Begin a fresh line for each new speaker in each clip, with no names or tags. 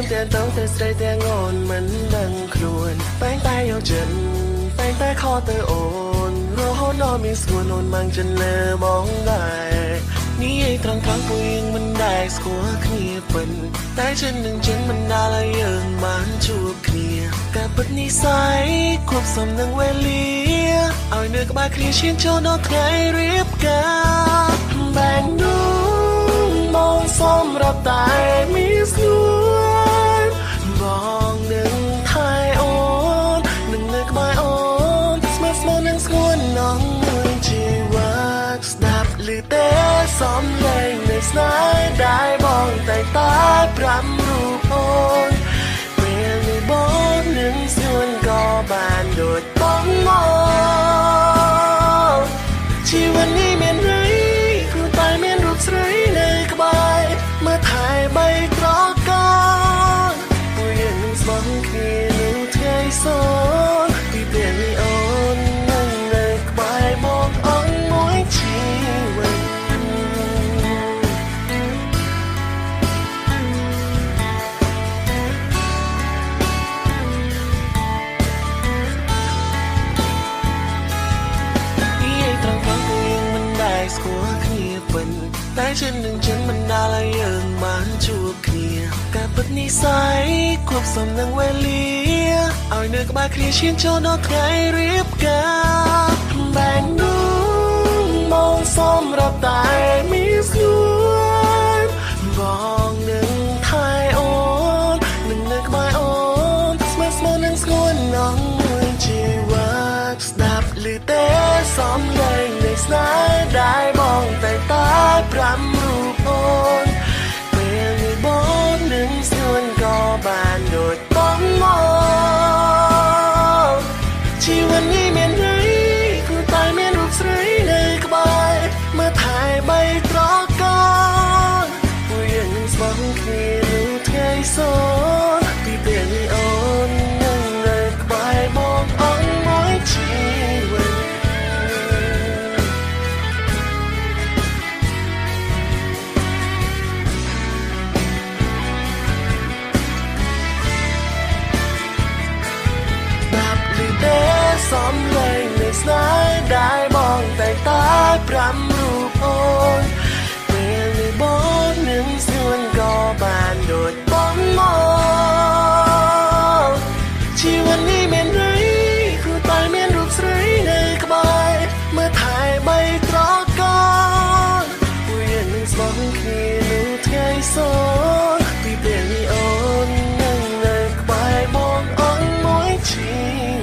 មតែតងតែស្រីតែងន់មិនដឹងខ្លួនបែងតែយកចិត្តបែងតែខកទៅអូនរហូតដល់មានស្គួនអូនម៉ាំងចិនលើបងដែរនេះឯងត្រង់ពួកយើងមិនដែលស្គាល់គ្នាពិនតែចិននឹងចិនមិនដាល់ឲ្យយើងបានជួបគ្នាការពិតនិស័យគប់សំនឹងវេលាឲ្យនៅក្បែរគ្នាឈានចូលដល់ថ្ងៃរៀបការបែងនោះមកសម្រាប់តែមានស្នួនបងនឹងថែអូននឹងនៅក្បែរអូនស្មើស្មើនឹងស្ងួននងមួយជីវិតស្ដាប់ឮទេសំឡេងនៃស្នេហ៍ដែលបងតែប្រាប់រូបអូនពេលនេះបងនឹងស្នួនក៏បានដូចបងមកជីវិតនេះមានន័យគ្រូតែមានរូបស្រីនៅក្បែរមើលថែបីត្រកូលពួកយើងនឹងស្មោះគ្នានឹងថ្ងៃសូនពីពេលនេះអូននឹងនៅក្បែរបងអស់មួយជីវិតស្គាល់គ្នាពិនតែចិននឹងចិនមិនដាល់ឲ្យយើងបានជួបគ្នាការពិតនិស័យគប់សំនឹងវេលាឲ្យនៅក្បែរគ្នាឈានចូលដល់ថ្ងៃរៀបការបែងនោះមកសម្រាប់តែមានស្នួនបងនឹងថែអូននឹងនៅក្បែរអូនស្មើស្មើនឹងស្ងួននងមួយជីវិតស្ដាប់ឮទេសំឡេងនៃស្នេហ៍ដែលបងតែប្រាប់រូបអូនពេលនេះបងនឹងស្នួនក៏បានដូចបងមកជីវិតនេះមានន័យគ្រូតែមានរូបស្រីនៅក្បែរមើលថែបីត្រកូលពួកយើងនឹងស្មោះគ្នានៅថ្ងៃសូនពីពេលនេះអូននឹងនៅក្បែរបងអស់មួយជីវិតសំឡេងនៃស្នេហ៍ដែលបងតែប្រាប់រូបអូនពេលនេះបងនឹងស្នួនក៏បានដូចបងមកជីវិតនេះមានន័យគ្រូតែមានរូបស្រីនៅក្បែរមើលថែបីត្រកូលពួកយើងនឹងស្មោះគ្នានៅថ្ងៃសូនពីពេលនេះអូននឹងនៅក្បែរបងអស់មួយជី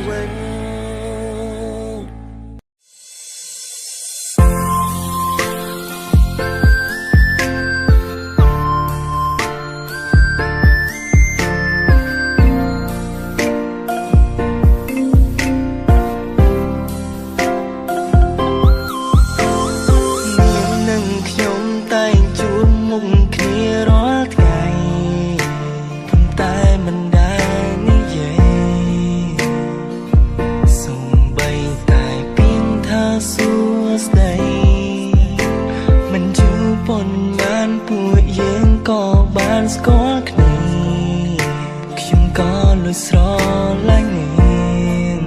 វិតស្គាល់គ្នាខ្ញុំក៏លួចស្រឡាញ់នាង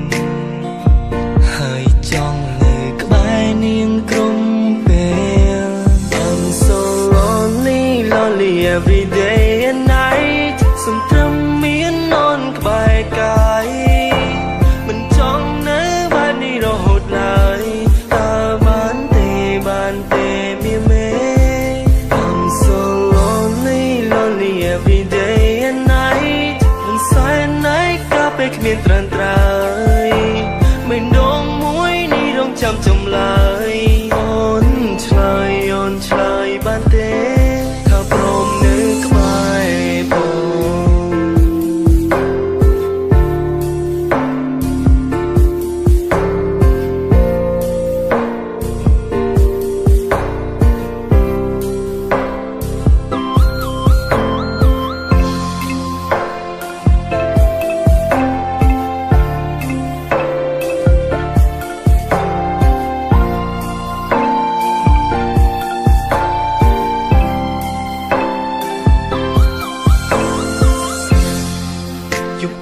ហើយចង់នៅក្បែរនាងគ្រប់ពេល I'm so lonely lonely every day and night សំត្រឹមមាននន់ក្បែរកាយមិនចង់នៅបែបនេះរហូតឡើយតើបានទេមានមេevery day and night មិនសែនណៃក៏ពេលគ្មានត្រានត្រើយមិនដងមួយនេះរងចាំចំឡើយអូនឆ្លើយបានទេថាព្រមនៅក្បែរបង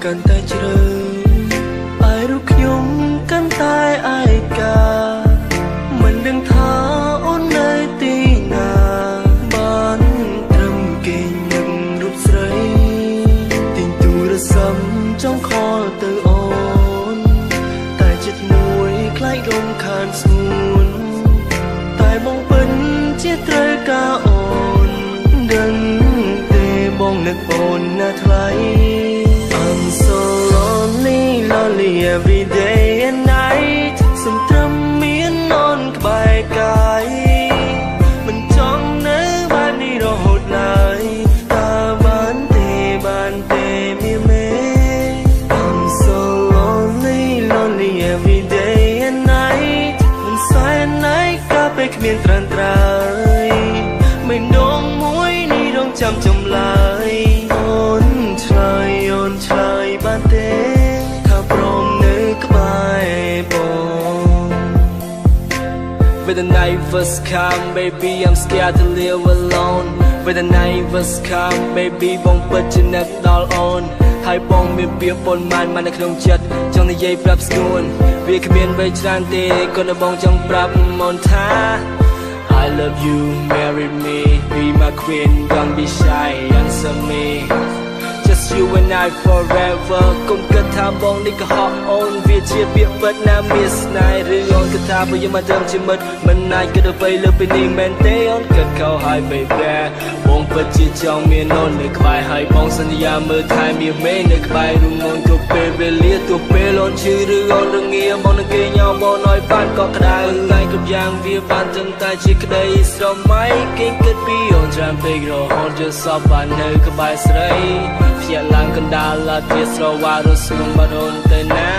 កាន់តែជ្រៅឯរូបខ្ញុំកាន់តែឯកាមិនដឹងថាអូននៅទីណាបានត្រឹមគេងនឹករូបស្រីទីទូរស័ព្ទចង់ខលទៅអូនតែចិត្តមួយខ្លាចរំខានស្ងួនតែបងពិនជាត្រូវការអូនដឹងទេបងនឹកអូនណាថ្លៃ I'm so lonely lonely every day and night សំត្រឹមមានអូនក្បែរកាយមិនចង់នៅបែបនេះរហូតឡើយតើបានទេមានមេ I'm so lonely lonely every day and night មិនសែនណាយក៏ពេលគ្មានត្រានត្រើយមិនដងមួយនេះរងចាំចំឡើយអូនឆ្លើយបានទេថាព្រមនៅក្បែរបង When the night was come baby I'm scared to live alone When the night was come baby បងពិតជានឹកដល់អូនហើយបងមានពាក្យប៉ុន្មាននៅក្នុងចិត្តចង់និយាយប្រាប់ស្ងួនវាគ្មានអ្វីច្រើនទេគាត់នៅបងចង់ប្រាប់មកថា I love you marry me be my queen don't be shy answer me Just you and I forever កុំគិតថាបងនេះក៏ហក់អូនវាជាពាក្យពិតណាមានស្នេហ៍ឬអូនគិតថាបើយើងមកត្រឹមជាមិត្តមិនអាចគិតអ្វីលើពីនេះមែនទេអូនគិតខុសហើយ baby បងពិតជាចង់មានអូននៅក្បែរហើយបងសន្យាមើលថែមានមេនៅក្បែររួមអូនគ្រប់ពេលវេលាទោះពេលអូនឈឺឬអូនរងាបងនឹងគេញ៉ាំបងឲ្យបានកក់ក្ដៅតែគ្រប់យ៉ាងវាបានត្រឹមតែជាក្តីស្រមៃគេគិតពីអូនច្រើនពេករហូតជាសពបាននៅក្បែរស្រីភ្ញាក់ឡើងកណ្ដាលឡាទៀតស្រវារស្ងំបាត់អូនទៅណា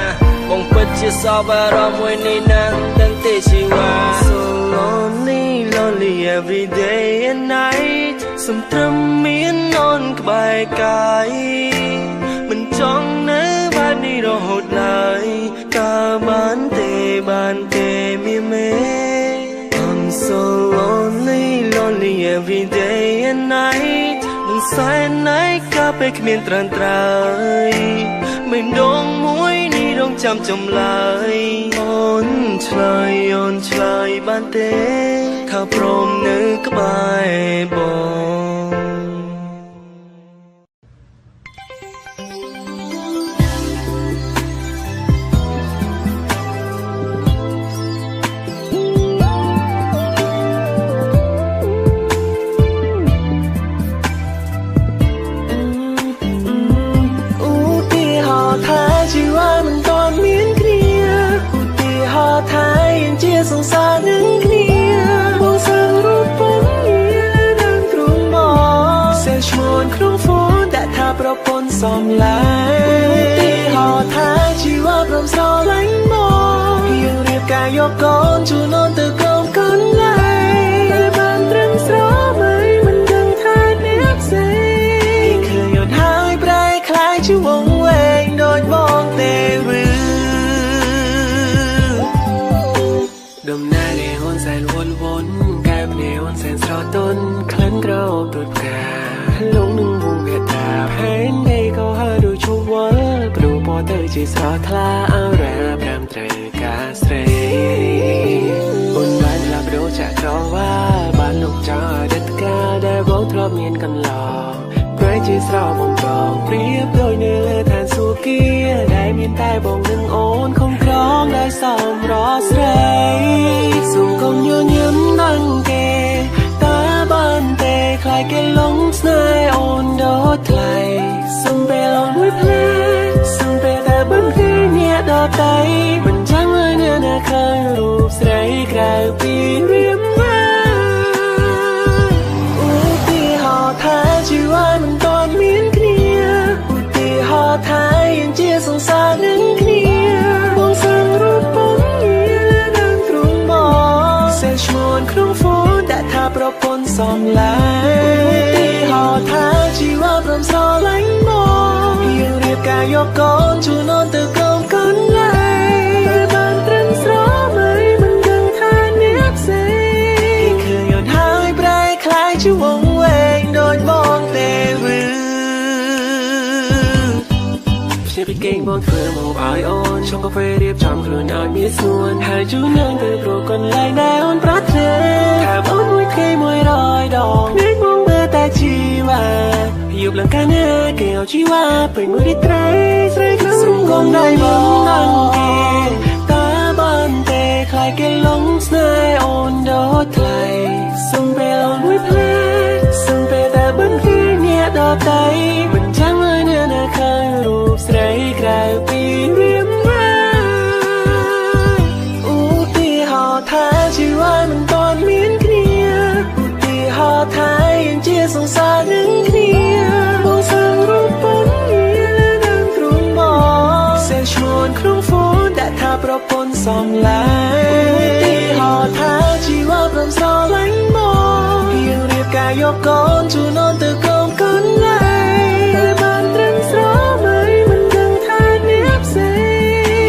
បងពិតជាសពអារម្មណ៍មួយនេះណាស់ដឹងទេជីវ៉ា So lonely lonely every day and night សំត្រឹមមានអូនក្បែរកាយមិនចង់នៅបែបនេះរហូតឡើយតើបានទេមានមេ I'm so lonely lonely every day and night មិនសែនណាយក៏ពេលគ្មានត្រានត្រើយមិនដងមួយនេះរងចាំចំឡើយអូនឆ្លើយបានទេថាព្រមនៅក្បែរបង សង្សារនឹងគ្នាបងសើរូបពំងារនឹងទ្រូងមកសេឈ្មោះក្នុងហ្វូនដាក់ថាប្រពន្ធសំឡាយទីហោថាជីវ៉ាព្រមស្រឡាញ់មកយើងរៀបការយកកូនជូនអូនទៅក្រុមកូនឡើយបានត្រឹមស្រមៃមិនដឹងថាអ្នកផ្សេងឃើញអូនហើយប្រែខ្លាយជាវងវែងដូចបងទេឬដំណើរនេះអូនសែនวนកែបនេះអូនសែនស្រទន់ក្លិនក្រអូបដូចផ្កាលងនឹងវងវាតាផែននេះក៏ហើយដូចជួវល់ព្រោះពណ៌ទៅជាស្រស់ថ្លាអរ៉ាប្រាំត្រូវការស្រីអូនបានឡាប់ដូរចាក់ក្រវ៉ាបានលោកចោលរត់ការដែលបងធ្លាប់មានកន្លងព្រៃជាស្រស់បំបងព្រៀបដូចនៅលើឋានសួគ៌ដែលមានតែបងនឹងអូនខំក្រងដោយសំរស្រីសុំកុំញញឹមនឹងគេតើបានទេខ្លាចគេលងស្នេហ៍អូនដូចថ្លៃសុំពេលអូនមួយភ្លែសុំពេលតែបិទគេអ្នកដតៃមិនចាំឲ្យអ្នកណាឃើញរូបស្រីក្រៅពីរៀមណាឧទាហរណ៍ថាជីវិតមិនទាន់មានគ្នាឧទាហរណ៍ថាយើងជាសង្សារនឹងគ្នាបងសើរូបពំងារនឹងទ្រូងមកសេឈ្មោះក្នុងហ្វូនដាក់ថាប្រពន្ធសំឡាយឧទាហរណ៍ថាជីវ៉ាព្រមស្រឡាញ់មកយើងរៀបការយកកូនជូនអូនទៅក្រុមកូនឡើយបានត្រឹមស្រមៃមិនដឹងថាអ្នកផ្សេងឃើញអូនហើយប្រែខ្លាយជាវងវែងដូចបងទេឬភ្ញា ងបងធ្វើមកឲ្យអូនឆុងកាហ្វេរៀបចំខ្លួនឲ្យមានសួនហើយជូននឹងទៅប្រកន្លែងដែលអូនប្រាថ្នាថាអូនមួយថ្ងៃ100 ដងភ្នែកមកមើលតែជីវ៉ាយប់ឡើងកាលណាគេเอาជីវ៉ាពេញមួយរីត្រីស្រីក្នុងសង្គមដែលបងនឹងគេតាបានតែខ្លាយគេលងស្នេហ៍អូនដូចថ្លៃសុំពេលអូនមួយផ្លែសុំពេលតែបិទពីអ្នកដតៃមិនចាំឲ្យអ្នកណាឃើញរូបស្រីក្រៅពីរៀមរាឧទាហរណ៍ថាជីវ៉ាមិនតន់មានគ្នាឧទាហរណ៍ថាយើងជាសង្សារនឹងគ្នាបងសើរូបប៉ុនងារនៅក្នុងបងសេឈ្មោះក្នុងហ្វូនដាក់ថាប្រពន្ធសំឡាញឧទាហរណ៍ថាជីវ៉ាព្រមស្រឡាញ់បងយើងរៀបការយកកូនជូនអូនទៅកូនកូនឡើយតែបានត្រឹមស្រមៃមិនដឹងថាអ្នកផ្សេ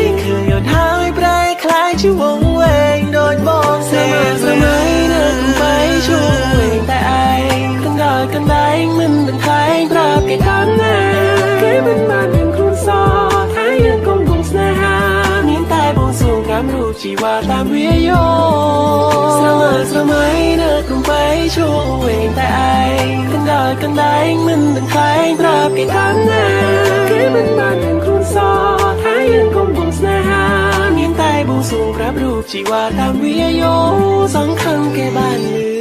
ងឃើញអូនហើយប្រែคล้ายជាវងវែងដូចបងស្រមៃនៅកុំបីជួបវិញតែឯងកណ្ដាលកណ្ដែងមិនដឹងខ្លែងប្រាប់គេថាណាគេមិនបានមានខ្លួនសថាយើងកុំគង់ស្នេហាមានតែបងសួងតាមរូបជីវ៉ាតាមវាយោស្រមៃនៅកុំបីជួបវិញតែឯងកណ្ដាលកណ្ដែងមិនដឹងខ្លែងប្រាប់គេថាណាគេមិនបានមានខ្លួនសថាយើងកុំគង់ស្នេហាមានតែបងសួងប្រាប់រូបជីវ៉ាតាមវាយោសង្ឃឹមគេបានលឺ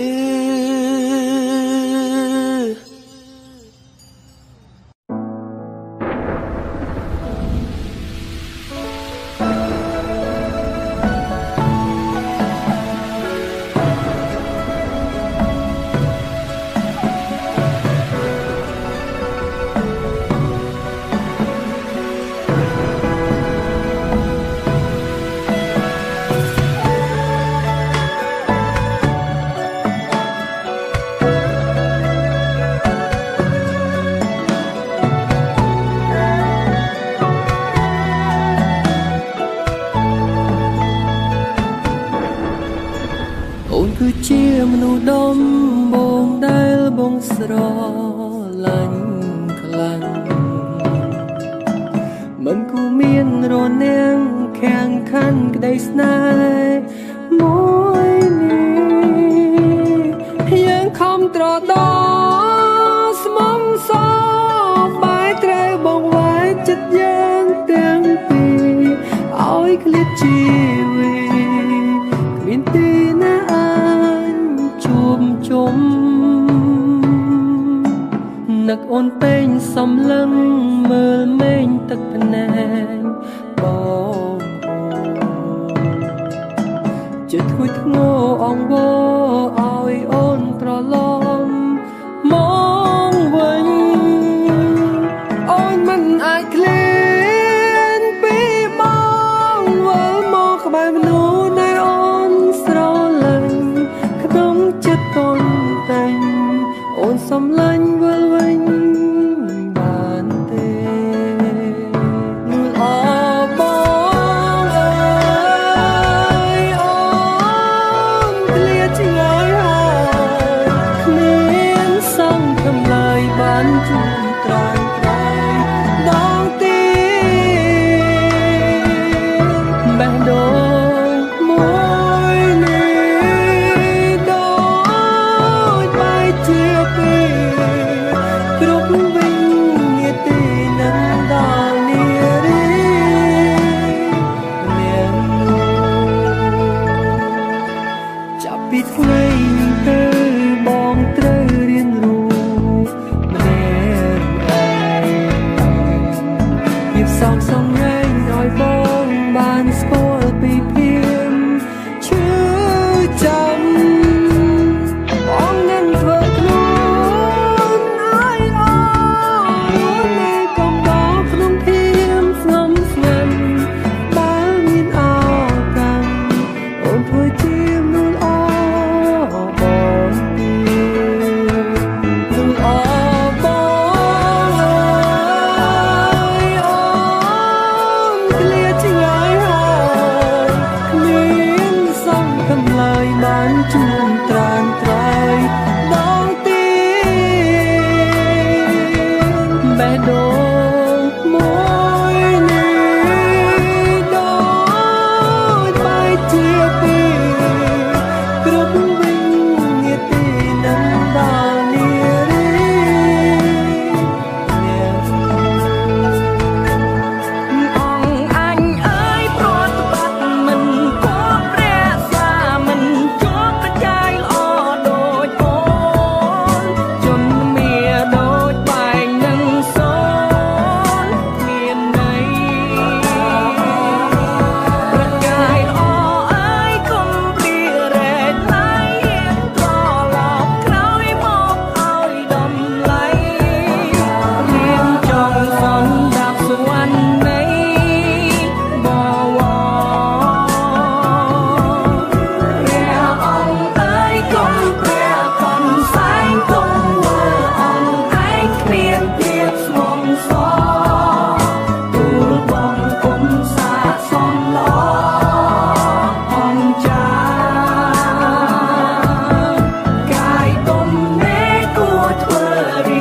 អូនគឺជាមនុស្សដំបងដែលបងស្រឡាញ់ខ្លាំងមិនគួរមានរនាំងខាំងខាន់ក្តីស្នេហ៍មួយនេះយើងខំត្រដោស្មងសបែរត្រូវបងវាយចិត្តយើងទាំងពីរឲ្យឃ្លាតជីវិតគ្មានទីណាជួបជុំនឹកអូនពេញសំឡឹងមើលមេឃទឹកភ្នែកបងជាធួយធ្ងរអង្វរឲ្យអូនត្រឡប់មកវិញអូនមិនអាចឃ្លានពីបងវិលមកក្បែរមនុស្សដែលអូនស្រឡាញ់ក្នុងចិត្តកូនតែងអូនសំឡាញ់វិលវិញបានទេលឺអបងអើយអូនឃ្លាតឆ្ងាយហើយគ្មានសង្ឃឹមឡើយបានជួបត្រង់ត្រង់ដងទីបេះដូងមួយនេះដូចបែកជាពីរ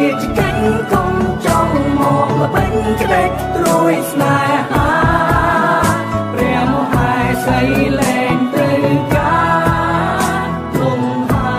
ជាកាច់កុំចង់មកល្បិញក្ដេកត្រួយស្នេហាព្រះមហាស្រីលែងត្រូវការលំហា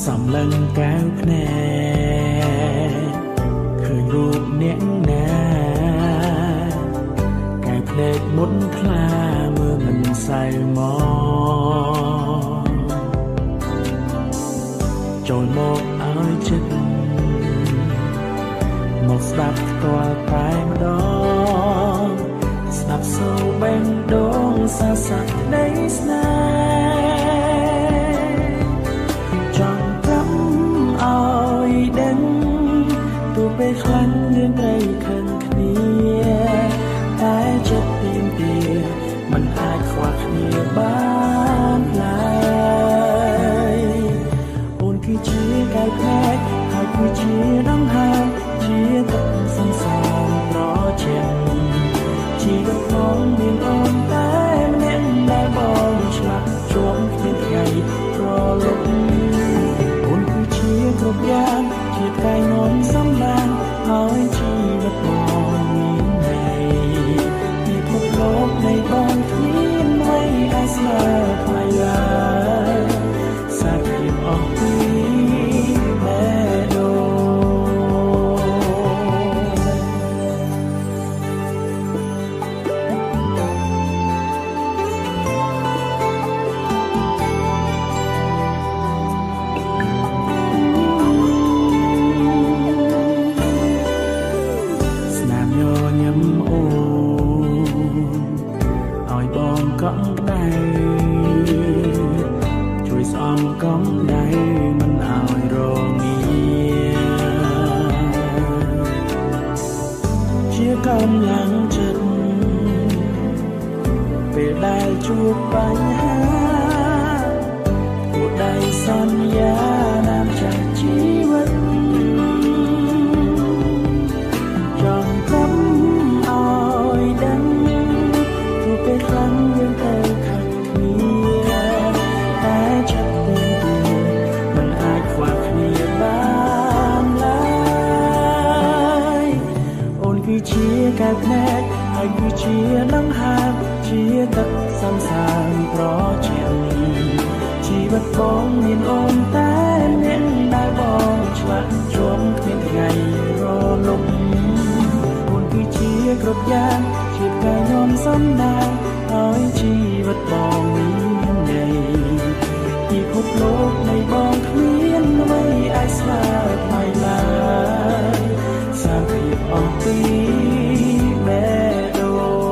សំឡឹងកៅភ្នែកឃើញរូបអ្នកណាកៅភ្នែកមុតថ្លាមើលមិនសៅមកចូលមកឲ្យចិត្តមកស្ដាប់ផ្ទាល់តែម្ដងស្ដាប់សូរបេះដូងសាស័កនៃស្នេហ៍ឲ្យដឹងទោះពេលខ្លាំងយើងត្រូវខឹងគ្នាតែចិត្តទៀមទាមិនអាចខ្វះគ្នាបានឡើយអូនគឺជាកែវភ្នែកហើយគឺជាដង្ហើមជាទឹកសន្សងប្រចាំជីវិតផងមានអូនតែម្នាក់ដែលបងឆ្លាក់ជាប់គ្មានថ្ងៃប្រលប់គ្រប់យ៉ាងជាថ្ងៃនំសំឡាងហើយជីវិតបងមានន័យពិភពលោកនៃបងគ្មានអ្វីអាចស្មើថ្លៃឡើយសាច់ភាពអស់ពីបេះដូងជួយស្អំកំដៅមិនឲ្យរងាជាកម្លាំងចិត្តពេលដែលជួបបញ្ហាពួកដៃសន្យាណាមចាស់ជីវិតចង់កំឲ្យដឹងទោះពេលខ្លាំងយើងទៅជាកែវភ្នែកហើយគឺជាដង្ហើមជាទឹកសន្សើមប្រចាំជីវិតបងមានអូនតែអ្នកដែលបងឆ្លាក់ជាប់គ្មានថ្ងៃរលំអូនគឺជាគ្រប់យ៉ាងជាកាយនាំសំណាងហើយជីវិតបងមានន័យពិភពលោកនៃបងគ្មានអ្វីអាចស្មើថ្លៃឡើយសាភាពអស់ពីបេះដូង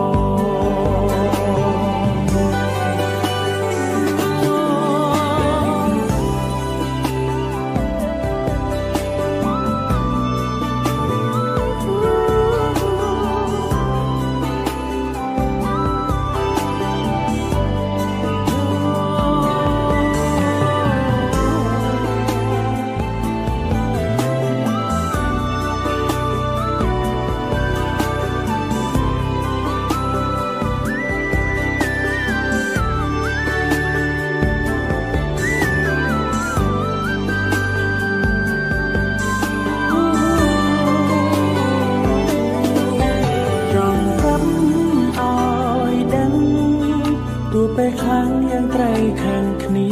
ពេលខ្លាំងយើងត្រូវខាងគ្នា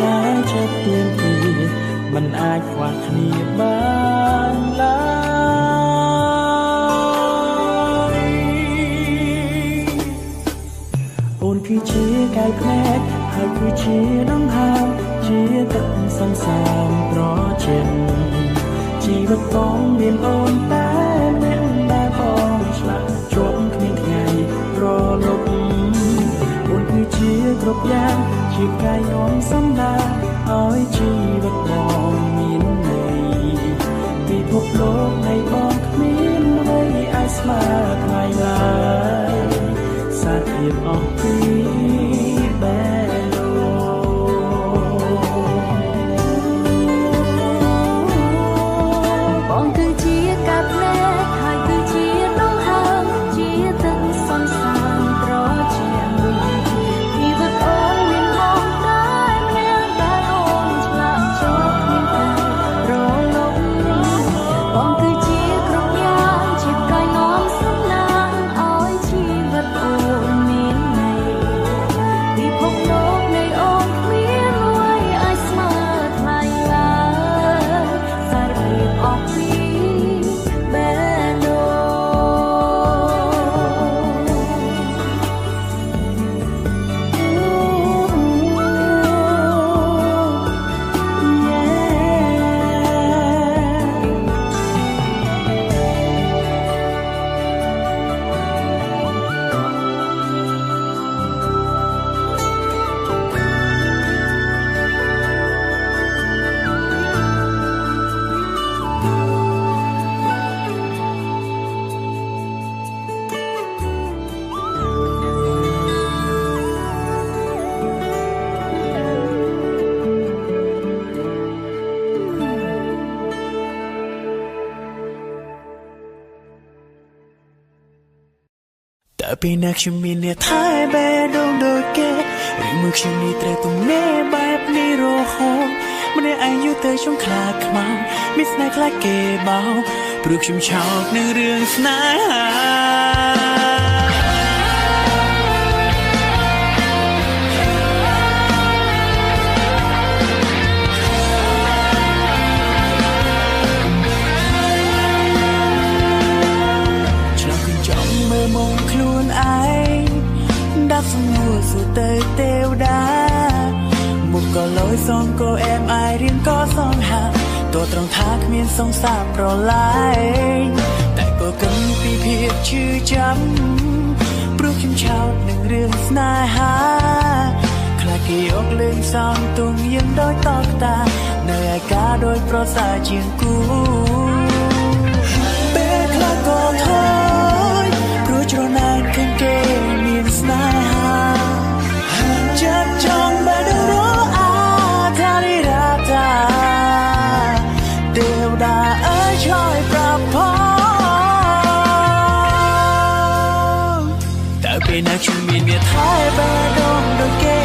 តែចិត្តទៀមទាមិនអាចខ្វះគ្នាបានឡើយអូនគឺជាកែវភ្នែកហើយគឺជាដង្ហើម ជាទឹកសង្សារប្រជែងជីវិតបងមានអូនតែអ្នកដែលបងឆ្លាក់ជាប់គ្មានថ្ងៃរលត់អូនគឺជាគ្រប់យ៉ាងជាកាយនាំសម្ដាឲ្យជីវិតបងមានន័យពិភពលោកនៃបងគ្មានអ្វីអាចស្មើថ្ងៃឡើយសារភាពអស់ពីបែ
បងគឺជាកាប់ភ្នែកហើយគឺជាដងហើមជាទឹកសន្សានប្រជែងជីវិតអូនមានបងតែម្នាក់ដែលអូនឆ្លាក់ជាប់គ្មានតែរលត់បងគឺជាគ្រប់យ៉ាងជាកាយនាំសំណាងឲ្យជីវិតអូនមានន័យពិភពលោកនៃអូនគ្មានអ្វីអាចស្មើថ្លៃឡើយសារភាពអស់ពី
តែពេលណាខ្ញុំមានអ្នកថែបេះដូងដូចគេឬមើលខ្ញុំនេះត្រូវទំនេរបែបនេះរហូតម្នាក់ឯងយូរទៅខ្ញុំខ្លាចខ្មៅមានស្នេហ៍ខ្លាចគេបោព្រោះខ្ញុំឆោតនឹងរឿងស្នេហាសំនួរសួរទៅទេវតាមុខក៏លយសងក៏អែមអាយរៀនក៏សងហាទោះត្រង់ថាគ្មានសង្សារប្រឡាយតែក៏គិតពីភាពឈឺចាំព្រោះខ្ញុំឆោតនឹងរឿងស្នេហាខ្លាចគេអុកលេងសំទងយើងដោយតកតានៅឯកាដោយប្រសាជាងគូពេលខ្លះក៏ថយព្រោះច្រណែនឃើញគេមានស្នេហាចិត្តចង់បែររអាថារីរ៉ាតាទេវតាអើយឆ្លើយប្រាប់ផងតែពេលណាខ្ញុំមានអ្នកថែបែរដងដូចគេ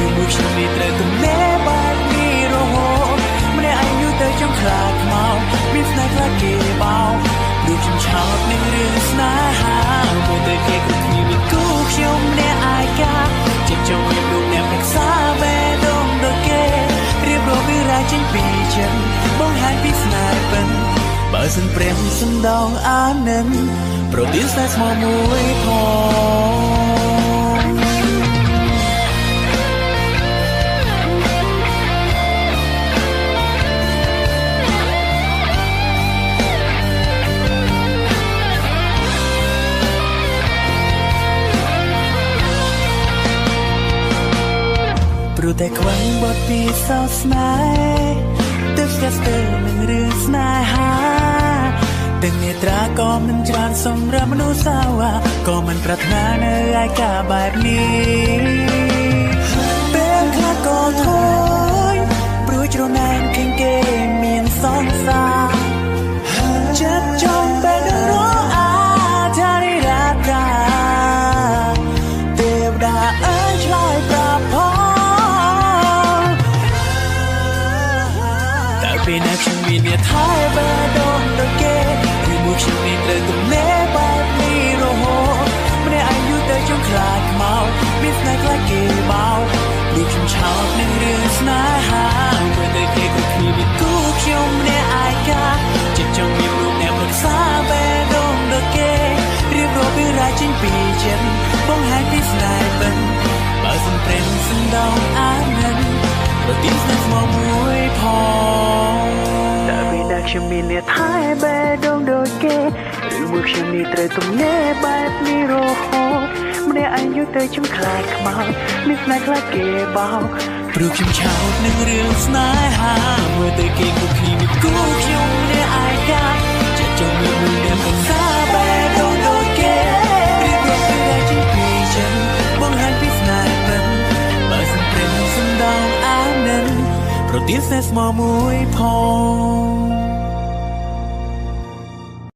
ឬមួយខ្ញុំនេះត្រូវទំនេរបែបនេះរហូតម្នាក់ឯងយូរទៅចង់ខ្លាចខ្មៅមានស្នេហ៍ខ្លាចគេបោព្រោះខ្ញុំឆោតនឹងរឿងស្នេហាមួយទៅគេក៏គ្មានមានគូខ្ញុំម្នាក់ឯកាចិត្តចង់មានរូបអ្នកប្រឹក្សាបេះដូងដូចគេរៀបរាប់ពីរាចេញពីចិត្តបង្ហាញពីស្នេហ៍ពិនបើសិនព្រាមសំដងអានិនប្រទានស្នេហ៍ស្មោះមួយផងព្រោះតែខ្វះបទពិសោធន៍ស្នេហ៍ទឹកស្ទះស្ទើរនឹងរឿងស្នេហាទាំងនេត្រាក៏មិនច្រើនសម្រាប់មនុស្សសាវ៉ាក៏មិនប្រាថ្នានៅឯកាបែបនេះពេលខ្លះក៏ថយព្រោះច្រណែនឃើញគេមានសង្សារចិត្តចង់បែររអាថារីរ៉ាតាទេវតាអើយឆ្លើយប្រាប់ផងតែពេលណាខ្ញុំមានអ្នកថែបែរដងដូចគេឬមួយខ្ញុំនេះត្រូវទំនេរបែបនេះរហូតម្នាក់ឯងយូរទៅចង់ខ្លាចខ្មៅមានស្នេហ៍ខ្លាចគេបោដូចខ្ញុំឆោតនឹងរឿងស្នេហាមួយទៅគេក៏គ្មានមានគូខ្ញុំម្នាក់ឯកាចិត្តចង់មានរូបអ្នកប្រឹក្សាបេះដូងដូចគេរៀបរាប់ពីរាចេញពីចិត្តបង្ហាញពីស្នេហ៍ពិនបើសិនព្រិនសំដងអានិនប្រ ទីស្នេហ៍មកមួយផងតែពេលដែលខ្ញុំមានអ្នកថែបេះដូងដូចគេឬមួយខ្ញុំនេះត្រូវទំនេរបែបនេះរហូតម្នាក់ឯងយកទៅខ្ញុំខ្លាចខ្មោចមានស្នេហ៍ខ្លាចគេបោកព្រោះខ្ញុំឆោតនឹងរឿងស្នេហាមើលទៅគេគូគ្នាមានគូខ្ញុំម្នាក់ឯកាចិត្តចង់មានមួយអ្នកពិសាបេះដូងដូចគេរៀបរាប់ពីដែលជាពីចឹងបង្ហាញពីស្នេហ៍ពិតបើសំព្រេងសំដងអាននឹងប្រទានស្នេហ៍ស្មោះមួយផង